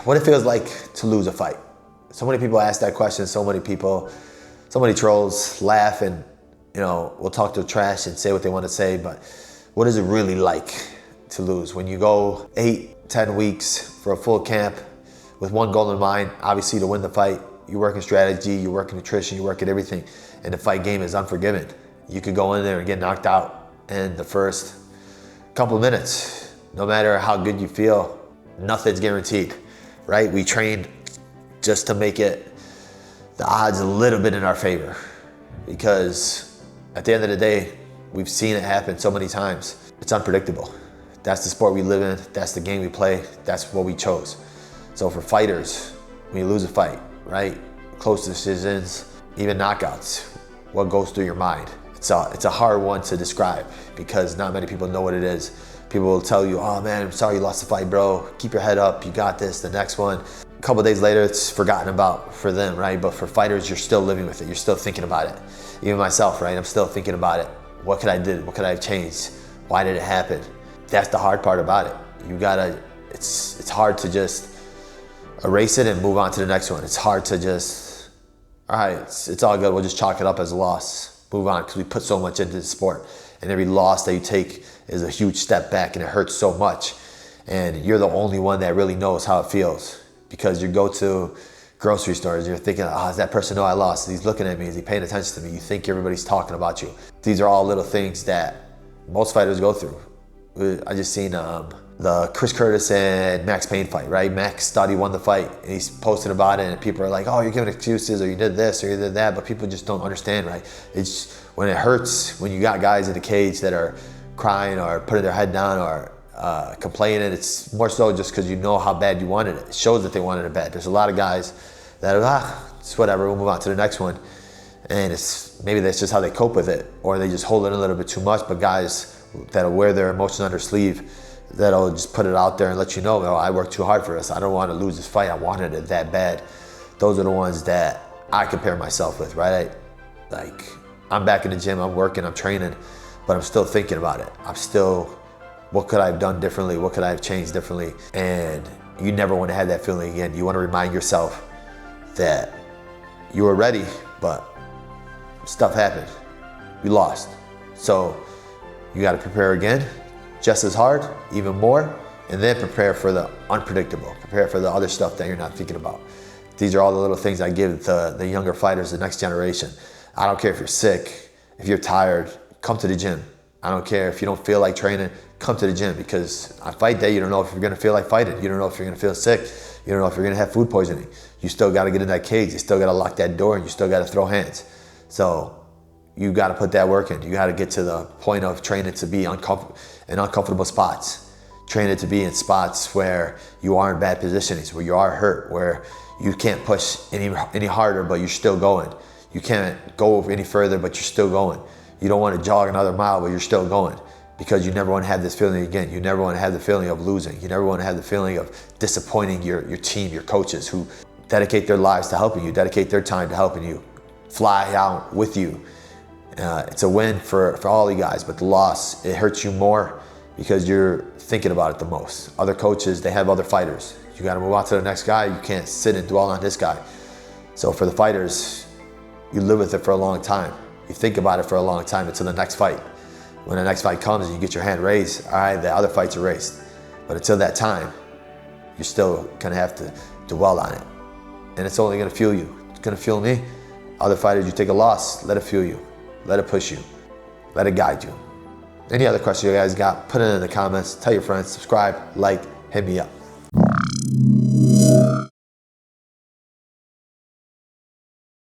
what it feels like to lose a fight. So many people ask that question, so many trolls laugh and, will talk their trash and say what they want to say, but what is it really like to lose? When you go 8-10 weeks for a full camp with one goal in mind, obviously to win the fight, you work in strategy, you work in nutrition, you work at everything, and the fight game is unforgiving. You could go in there and get knocked out in the first couple of minutes. No matter how good you feel, nothing's guaranteed, right? We trained just to make it the odds a little bit in our favor, because at the end of the day, we've seen it happen so many times. It's unpredictable. That's the sport we live in, that's the game we play, that's what we chose. So for fighters, when you lose a fight, right? Close decisions, even knockouts, what goes through your mind? It's a hard one to describe because not many people know what it is. People will tell you, oh man, I'm sorry you lost the fight, bro. Keep your head up, you got this, the next one. A couple of days later, it's forgotten about for them, right? But for fighters, you're still living with it. You're still thinking about it. Even myself, right? I'm still thinking about it. What could I do? What could I have changed? Why did it happen? That's the hard part about it. It's hard to just erase it and move on to the next one. It's hard to just, all right, it's all good. We'll just chalk it up as a loss. Move on, because we put so much into the sport. And every loss that you take is a huge step back and it hurts so much. And you're the only one that really knows how it feels, because you go to grocery stores, you're thinking, does that person know I lost? He's looking at me, is he paying attention to me? You think everybody's talking about you. These are all little things that most fighters go through. I just seen the Chris Curtis and Max Payne fight, right? Max thought he won the fight and he's posting about it and people are like, oh, you're giving excuses, or you did this or you did that, but people just don't understand, right? It's when it hurts, when you got guys in the cage that are crying or putting their head down or complaining, it's more so just because you know how bad you wanted it. It shows that they wanted it bad. There's a lot of guys that are, it's whatever, we'll move on to the next one. And maybe that's just how they cope with it, or they just hold it a little bit too much. But guys that'll wear their emotions on their sleeve, that'll just put it out there and let you know, I worked too hard for this. I don't want to lose this fight. I wanted it that bad. Those are the ones that I compare myself with, right? Like, I'm back in the gym, I'm working, I'm training, but I'm still thinking about it. What could I have done differently? What could I have changed differently? And you never want to have that feeling again. You want to remind yourself that you were ready, but stuff happened. You lost. So you got to prepare again, just as hard, even more, and then prepare for the unpredictable. Prepare for the other stuff that you're not thinking about. These are all the little things I give the younger fighters, the next generation. I don't care if you're sick, if you're tired, come to the gym. I don't care if you don't feel like training, come to the gym, because on fight day, you don't know if you're gonna feel like fighting. You don't know if you're gonna feel sick. You don't know if you're gonna have food poisoning. You still gotta get in that cage. You still gotta lock that door, and you still gotta throw hands. So you gotta put that work in. You gotta get to the point of training to be in uncomfortable spots. Training to be in spots where you are in bad positionings, where you are hurt, where you can't push any harder, but you're still going. You can't go any further, but you're still going. You don't want to jog another mile, but you're still going, because you never want to have this feeling again. You never want to have the feeling of losing. You never want to have the feeling of disappointing your team, your coaches, who dedicate their lives to helping you, dedicate their time to helping you, fly out with you. It's a win for all you guys, but the loss, it hurts you more because you're thinking about it the most. Other coaches, they have other fighters. You got to move on to the next guy. You can't sit and dwell on this guy. So for the fighters, you live with it for a long time. You think about it for a long time until the next fight. When the next fight comes and you get your hand raised, all right, the other fight's erased. But until that time, you're still gonna have to dwell on it. And it's only gonna fuel you. It's gonna fuel me. Other fighters, you take a loss, let it fuel you. Let it push you. Let it guide you. Any other questions you guys got, put it in the comments. Tell your friends, subscribe, like, hit me up.